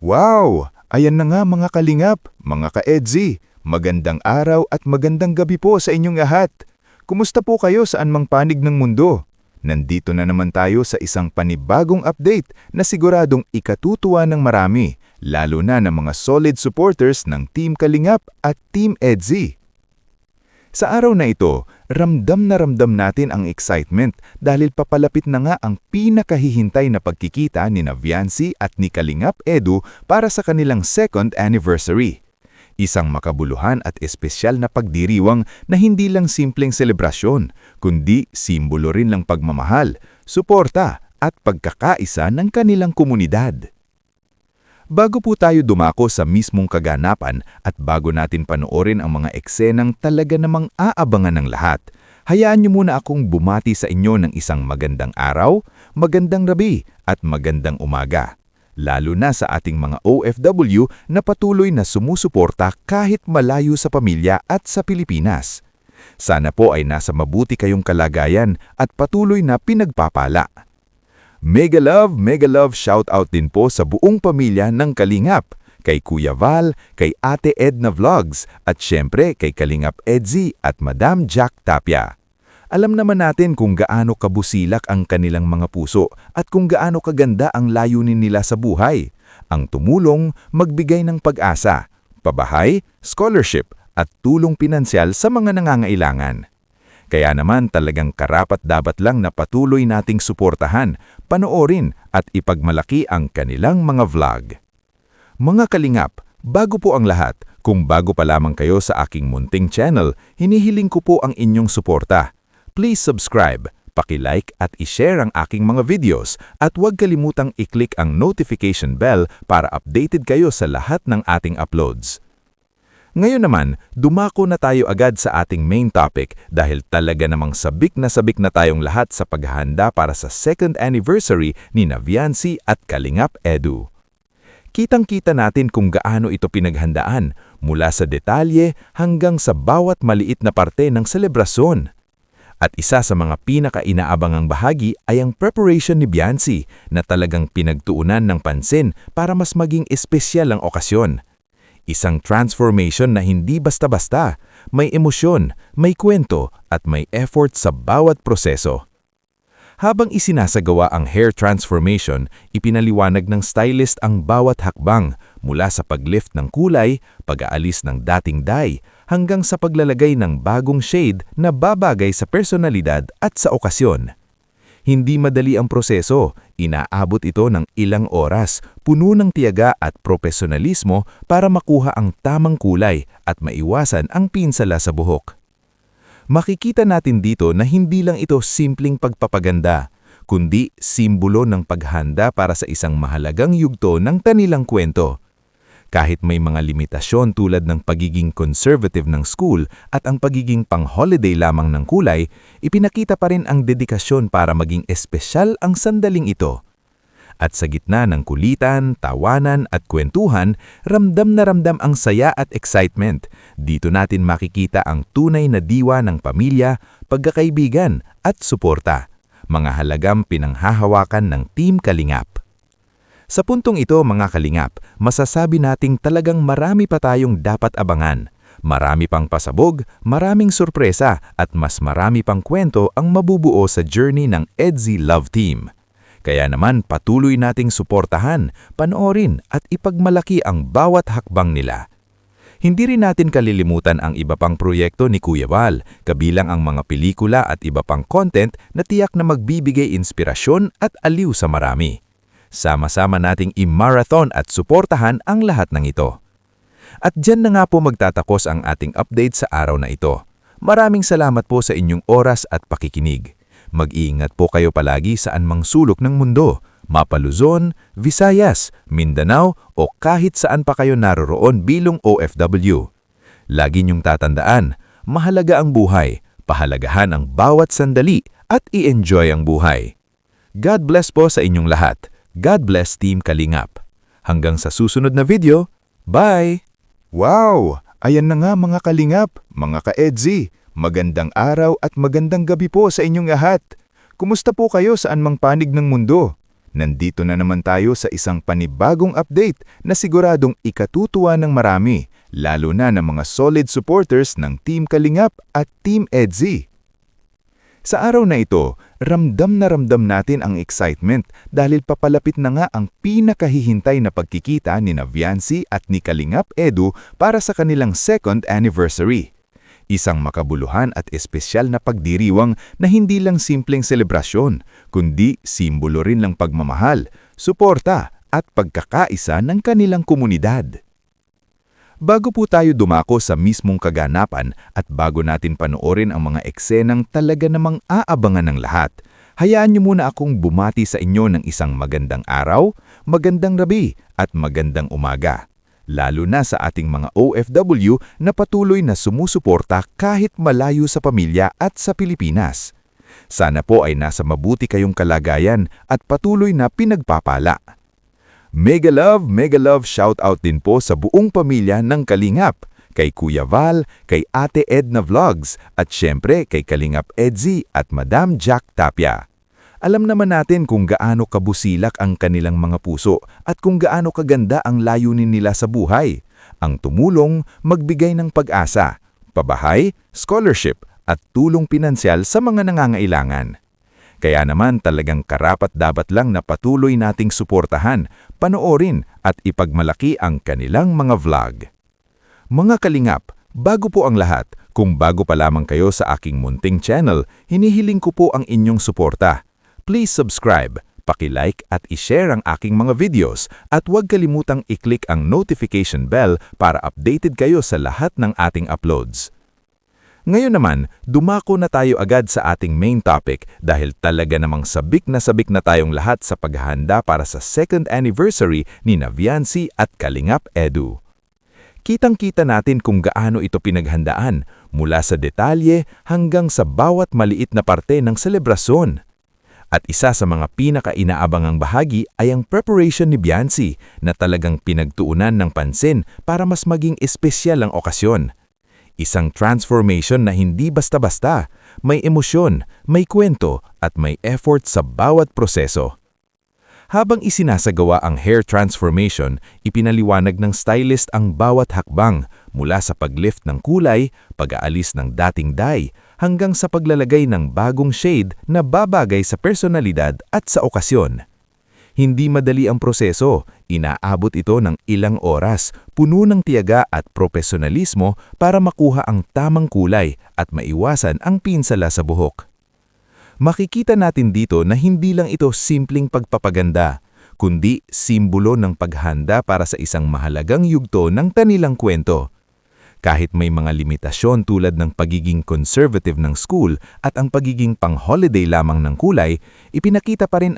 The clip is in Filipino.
Wow! Ayan na nga mga kalingap, mga ka-EDZI. Magandang araw at magandang gabi po sa inyong lahat. Kumusta po kayo saan mang panig ng mundo? Nandito na naman tayo sa isang panibagong update na siguradong ikatutuwa ng marami, lalo na ng mga solid supporters ng Team Kalingap at Team EDZI. Sa araw na ito, ramdam na ramdam natin ang excitement dahil papalapit na nga ang pinakahihintay na pagkikita ni Viancy at ni Kalingap Edu para sa kanilang 2nd anniversary. Isang makabuluhan at espesyal na pagdiriwang na hindi lang simpleng selebrasyon, kundi simbolo rin ng pagmamahal, suporta at pagkakaisa ng kanilang komunidad. Bago po tayo dumako sa mismong kaganapan at bago natin panoorin ang mga eksenang talaga namang aabangan ng lahat, hayaan niyo muna akong bumati sa inyo ng isang magandang araw, magandang gabi at magandang umaga. Lalo na sa ating mga OFW na patuloy na sumusuporta kahit malayo sa pamilya at sa Pilipinas. Sana po ay nasa mabuti kayong kalagayan at patuloy na pinagpapala. Mega love shoutout din po sa buong pamilya ng Kalingap, kay Kuya Val, kay Ate Edna Vlogs, at syempre kay Kalingap EDZI at Madam Jack Tapia. Alam naman natin kung gaano kabusilak ang kanilang mga puso at kung gaano kaganda ang layunin nila sa buhay. Ang tumulong, magbigay ng pag-asa, pabahay, scholarship, at tulong pinansyal sa mga nangangailangan. Kaya naman talagang karapat-dapat lang na patuloy nating suportahan, panoorin at ipagmalaki ang kanilang mga vlog. Mga Kalingap, bago po ang lahat, kung bago pa lamang kayo sa aking munting channel, hinihiling ko po ang inyong suporta. Please subscribe, paki-like at i-share ang aking mga videos at huwag kalimutang i-click ang notification bell para updated kayo sa lahat ng ating uploads. Ngayon naman, dumako na tayo agad sa ating main topic dahil talaga namang sabik na tayong lahat sa paghahanda para sa 2nd anniversary ni Viancy at Kalingap Edu. Kitang-kita natin kung gaano ito pinaghandaan mula sa detalye hanggang sa bawat maliit na parte ng selebrasyon. At isa sa mga pinaka-inaabangang bahagi ay ang preparation ni Viancy na talagang pinagtuunan ng pansin para mas maging espesyal ang okasyon. Isang transformation na hindi basta-basta, may emosyon, may kwento at may effort sa bawat proseso. Habang isinasagawa ang hair transformation, ipinaliwanag ng stylist ang bawat hakbang mula sa paglift ng kulay, pag-aalis ng dating dye, hanggang sa paglalagay ng bagong shade na babagay sa personalidad at sa okasyon. Hindi madali ang proseso, inaabot ito ng ilang oras, puno ng tiyaga at profesionalismo para makuha ang tamang kulay at maiwasan ang pinsala sa buhok. Makikita natin dito na hindi lang ito simpleng pagpapaganda, kundi simbolo ng paghanda para sa isang mahalagang yugto ng kanilang kwento. Kahit may mga limitasyon tulad ng pagiging conservative ng school at ang pagiging pang-holiday lamang ng kulay, ipinakita pa rin ang dedikasyon para maging espesyal ang sandaling ito. At sa gitna ng kulitan, tawanan at kwentuhan, ramdam na ramdam ang saya at excitement. Dito natin makikita ang tunay na diwa ng pamilya, pagkakaibigan at suporta. Mga halagang pinanghahawakan ng Team Kalingap. Sa puntong ito mga Kalingap, masasabi nating talagang marami pa tayong dapat abangan. Marami pang pasabog, maraming sorpresa at mas marami pang kwento ang mabubuo sa journey ng EDZI Love Team. Kaya naman patuloy nating suportahan, panoorin at ipagmalaki ang bawat hakbang nila. Hindi rin natin kalilimutan ang iba pang proyekto ni Kuya Val, kabilang ang mga pelikula at iba pang content na tiyak na magbibigay inspirasyon at aliw sa marami. Sama-sama nating i-marathon at suportahan ang lahat ng ito. At dyan na nga po magtatakos ang ating update sa araw na ito. Maraming salamat po sa inyong oras at pakikinig. Mag-iingat po kayo palagi saan mang sulok ng mundo, mapa Luzon, Visayas, Mindanao o kahit saan pa kayo naroroon bilang OFW. Lagi niyong tatandaan, mahalaga ang buhay, pahalagahan ang bawat sandali at i-enjoy ang buhay. God bless po sa inyong lahat. God bless Team Kalingap. Hanggang sa susunod na video, bye! Wow! Ayan na nga mga Kalingap, mga ka-EDZI. Magandang araw at magandang gabi po sa inyong lahat. Kumusta po kayo saan mang panig ng mundo? Nandito na naman tayo sa isang panibagong update na siguradong ikatutuwa ng marami, lalo na ng mga solid supporters ng Team Kalingap at Team EDZI. Sa araw na ito, ramdam na ramdam natin ang excitement dahil papalapit na nga ang pinakahihintay na pagkikita ni Viancy at ni Kalingap Edu para sa kanilang 2nd anniversary. Isang makabuluhan at espesyal na pagdiriwang na hindi lang simpleng selebrasyon, kundi simbolo rin ng pagmamahal, suporta at pagkakaisa ng kanilang komunidad. Bago po tayo dumako sa mismong kaganapan at bago natin panoorin ang mga eksenang talaga namang aabangan ng lahat, hayaan niyo muna akong bumati sa inyo ng isang magandang araw, magandang gabi at magandang umaga. Lalo na sa ating mga OFW na patuloy na sumusuporta kahit malayo sa pamilya at sa Pilipinas. Sana po ay nasa mabuti kayong kalagayan at patuloy na pinagpapala. Mega love shoutout din po sa buong pamilya ng Kalingap, kay Kuya Val, kay Ate Edna Vlogs at syempre kay Kalingap EDZI at Madam Jack Tapia. Alam naman natin kung gaano kabusilak ang kanilang mga puso at kung gaano kaganda ang layunin nila sa buhay. Ang tumulong, magbigay ng pag-asa, pabahay, scholarship at tulong pinansyal sa mga nangangailangan. Kaya naman talagang karapat-dapat lang na patuloy nating suportahan, panoorin at ipagmalaki ang kanilang mga vlog. Mga Kalingap, bago po ang lahat, kung bago pa lamang kayo sa aking munting channel, hinihiling ko po ang inyong suporta. Please subscribe, paki-like at i-share ang aking mga videos at huwag kalimutang i-click ang notification bell para updated kayo sa lahat ng ating uploads. Ngayon naman, dumako na tayo agad sa ating main topic dahil talaga namang sabik na tayong lahat sa paghahanda para sa 2nd anniversary ni Viancy at Kalingap Edu. Kitang-kita natin kung gaano ito pinaghandaan mula sa detalye hanggang sa bawat maliit na parte ng selebrasyon. At isa sa mga pinaka-inaabangang bahagi ay ang preparation ni Viancy na talagang pinagtuunan ng pansin para mas maging espesyal ang okasyon. Isang transformation na hindi basta-basta, may emosyon, may kwento at may effort sa bawat proseso. Habang isinasagawa ang hair transformation, ipinaliwanag ng stylist ang bawat hakbang mula sa paglift ng kulay, pag-aalis ng dating dye, hanggang sa paglalagay ng bagong shade na babagay sa personalidad at sa okasyon. Hindi madali ang proseso, inaabot ito ng ilang oras, puno ng tiyaga at profesionalismo para makuha ang tamang kulay at maiwasan ang pinsala sa buhok. Makikita natin dito na hindi lang ito simpleng pagpapaganda, kundi simbolo ng paghanda para sa isang mahalagang yugto ng kanilang kwento. Kahit may mga limitasyon tulad ng pagiging conservative ng school at ang pagiging pang-holiday lamang ng kulay, ipinakita pa rin